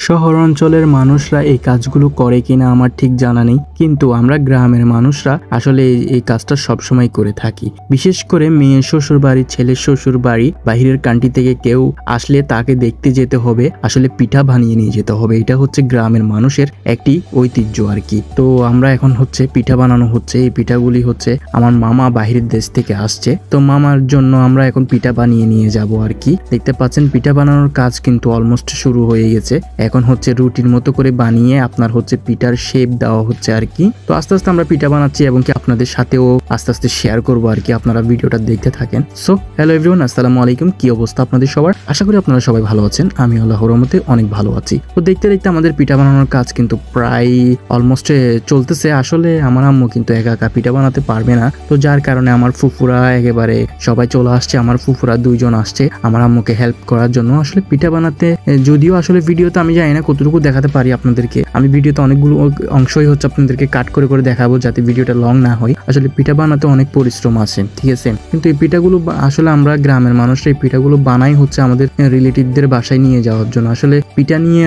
শহর অঞ্চলের মানুষরা এই কাজগুলো করে কিনা আমার ঠিক জানা নেই, কিন্তু আমরা গ্রামের মানুষরা আসলে এই কাজটা সবসময় করে থাকি। বিশেষ করে মেয়ের শ্বশুর বাড়ি, ছেলের শ্বশুর বাড়ি, বাহিরের কান্ট্রি থেকে কেউ আসলে তাকে দেখতে যেতে হবে, আসলে পিঠা বানিয়ে নিয়ে যেতে হবে। এটা হচ্ছে গ্রামের মানুষের একটি ঐতিহ্য আর কি। তো আমরা এখন হচ্ছে পিঠা বানানো হচ্ছে। এই পিঠাগুলি হচ্ছে আমার মামা বাহিরের দেশ থেকে আসছে, তো মামার জন্য আমরা এখন পিঠা বানিয়ে নিয়ে যাব আর কি। দেখতে পাচ্ছেন পিঠা বানানোর কাজ কিন্তু অলমোস্ট শুরু হয়ে গেছে। এখন হচ্ছে রুটির মতো করে বানিয়ে আপনার হচ্ছে পিঠার শেপ দেওয়া হচ্ছে আর কি। তো আস্তে আস্তে আমরা পিঠা বানাচ্ছি এবং কি আপনাদের সাথেও আস্তে আস্তে শেয়ার করবো আর কি। আপনারা ভিডিওটা দেখতে থাকেন। সো হ্যালো এভরিওয়ান, আসসালামু আলাইকুম। কি অবস্থা আপনাদের সবার? আশা করি আপনারা সবাই ভালো আছেন। আমি আল্লাহর রহমতে অনেক ভালো আছি। তো দেখতে দেখতে আমাদের পিঠা বানানোর কাজ কিন্তু প্রায় অলমোস্ট চলতেছে। আসলে আমার আম্মু কিন্তু একা একা পিঠা বানাতে পারবে না, তো যার কারণে আমার ফুফুরা একেবারে সবাই চলে আসছে। আমার ফুফুরা 2 জন আসছে আমার আম্মুকে হেল্প করার জন্য আসলে পিঠা বানাতে। যদিও আসলে ভিডিওতে আমি জানি না কতটুকু দেখাতে পারি আপনাদেরকে। আমি ভিডিওতে অনেকগুলো অংশই হচ্ছে আপনাদেরকে কাট করে করে দেখাবো যাতে ভিডিওটা লং না হয়। আসলে পিঠা বানাতে অনেক পরিশ্রম আছে, ঠিক আছে। কিন্তু এই পিঠাগুলো আসলে আমরা গ্রামের মানুষরা এই পিঠাগুলো বানাই হচ্ছে আমাদের রিলেটিভদের বাসায় নিয়ে যাওয়ার জন্য। আসলে পিঠা নিয়ে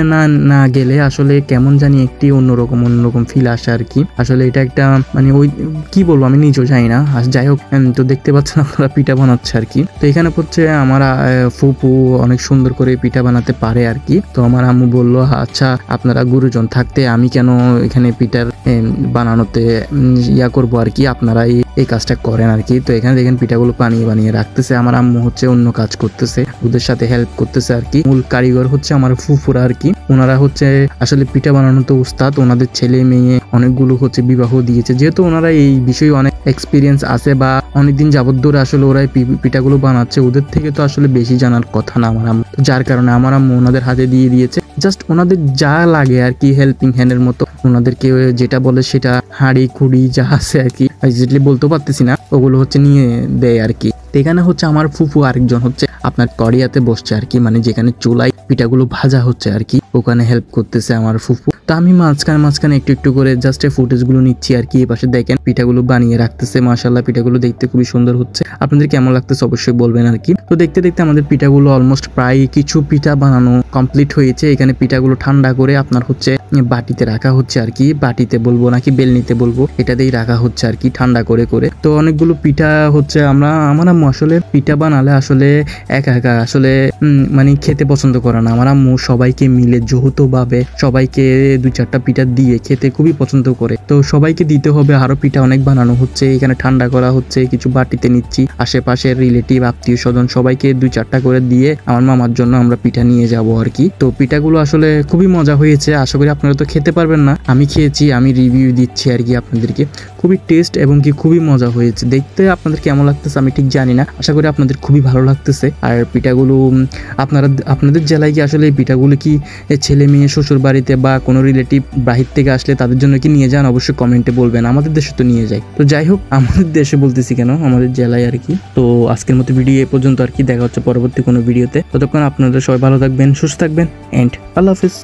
না গেলে আসলে কেমন জানি একটি অন্যরকম ফিল আসে আর কি। আসলে এটা একটা মানে ওই কি বলবো আমি নিজেও জানি না। যাই হোক, তো দেখতে পাচ্ছেন আপনারা পিঠা বানাচ্ছে আর কি। তো এখানে হচ্ছে আমার ফুপু অনেক সুন্দর করে পিঠা বানাতে পারে আর কি। তো আমার আম্মু বললো, আচ্ছা আপনারা গুরুজন থাকতে আমি কেন এখানে পিঠার বানানোতে ইয়া করবো আর কি, আপনারা এই কাজটা করেন আর কি। তো এখানে দেখেন পিঠাগুলো বানিয়ে রাখতেছে। আমার আম্মু হচ্ছে অন্য কাজ করতেছে, ওদের সাথে হেল্প করতেছে আর কি। মূল কারিগর হচ্ছে আমার ফুফুরা আর কি। ওনারা হচ্ছে আসলে পিঠা বানানোতে উস্তাদ। ওনাদের ছেলে মেয়ে অনেকগুলো হচ্ছে বিবাহ দিয়েছে, যেহেতু ওনারা এই বিষয়ে অনেক এক্সপিরিয়েন্স আছে বা অনেকদিন যাবত ধরে আসলে ওরা পিঠাগুলো বানাচ্ছে। ওদের থেকে তো আসলে বেশি জানার কথা না আমার আম্মু, যার কারণে আমার আম্মু ওনাদের হাতে দিয়ে দিয়েছে। জাস্ট ওনাদের যা লাগে আর কি, হেল্পিং হ্যান্ডের মতো ওনাদেরকে যেটা বলে সেটা হাঁড়ি কুড়ি যা আছে আর কি, এক্স্যাক্টলি বলতে পারতেছি না, ওগুলো হচ্ছে নিয়ে দেয় আর কি। এখানে হচ্ছে আমার ফুফু আরেকজন হচ্ছে আপনার কড়িয়াতে বসছে আর কি, মানে যেখানে চুলায় পিঠাগুলো ভাজা হচ্ছে আর কি, ওখানে হেল্প করতেছে আমার ফুফু। তো আমি মাঝখানে একটু করে জাস্ট ফুটেজগুলো নিচ্ছি আর কি। এই পাশে দেখেন পিঠাগুলো বানিয়ে রাখতেছে। মাশাআল্লাহ পিঠাগুলো দেখতে খুবই সুন্দর হচ্ছে। আপনাদের কেমন লাগতেছে অবশ্যই বলবেন আর কি। তো দেখতে দেখতে আমাদের পিঠাগুলো অলমোস্ট প্রায় কিছু পিঠা বানানো কমপ্লিট হয়েছে। এখানে পিঠাগুলো ঠান্ডা করে আপনার হচ্ছে বাটিতে রাখা হচ্ছে আর কি। বাটিতে বলবো নাকি বেলনিতে বলবো, এটাতেই রাখা হচ্ছে আর কি ঠান্ডা করে করে। তো অনেকগুলো পিঠা হচ্ছে আমার আম্মু আসলে পিঠা বানালে আসলে একা একা আসলে মানে খেতে পছন্দ করে না। আমার আম্মু সবাইকে মিলে যৌথভাবে সবাইকে 2-4টা পিঠা দিয়ে খেতে খুবই পছন্দ করে। তো সবাইকে দিতে হবে। আরো পিঠা অনেক বানানো হচ্ছে, এখানে ঠান্ডা করা হচ্ছে, কিছু বাটিতে নিচ্ছি। আশেপাশের রিলেটিভ আত্মীয় স্বজন সবাইকে 2-4টা করে দিয়ে আমার মামার জন্য আমরা পিঠা নিয়ে যাব আর কি। তো পিঠাগুলো আসলে খুবই মজা হয়েছে। আশা করি আপনারা তো খেতে পারবেন না, আমি খেয়েছি, আমি রিভিউ দিচ্ছি আর কি আপনাদেরকে। খুবই টেস্ট এবং কি খুবই মজা হয়েছে। দেখতে আপনাদের কেমন লাগতেছে আমি ঠিক জানি না, আশা করি আপনাদের খুবই ভালো লাগতেছে। আর পিঠাগুলো আপনাদের জেলায় কি আসলে এই পিঠাগুলো কি ছেলে মেয়ে শ্বশুর বাড়িতে বা কোনো রিলেটিভ বাহির থেকে আসলে তাদের জন্য কি নিয়ে যান? অবশ্যই কমেন্টে বলবেন। আমাদের দেশে তো নিয়ে যায়। তো যাই হোক, আমাদের দেশে বলতেছি কেন, আমাদের জেলায় আর কি। তো আজকের মতো ভিডিও এ পর্যন্ত আর কি। দেখা হচ্ছে পরবর্তী কোনো ভিডিওতে। ততক্ষণ আপনারা সবাই ভালো থাকবেন, সুস্থ থাকবেন, এন্ড আল্লাহ হাফেজ।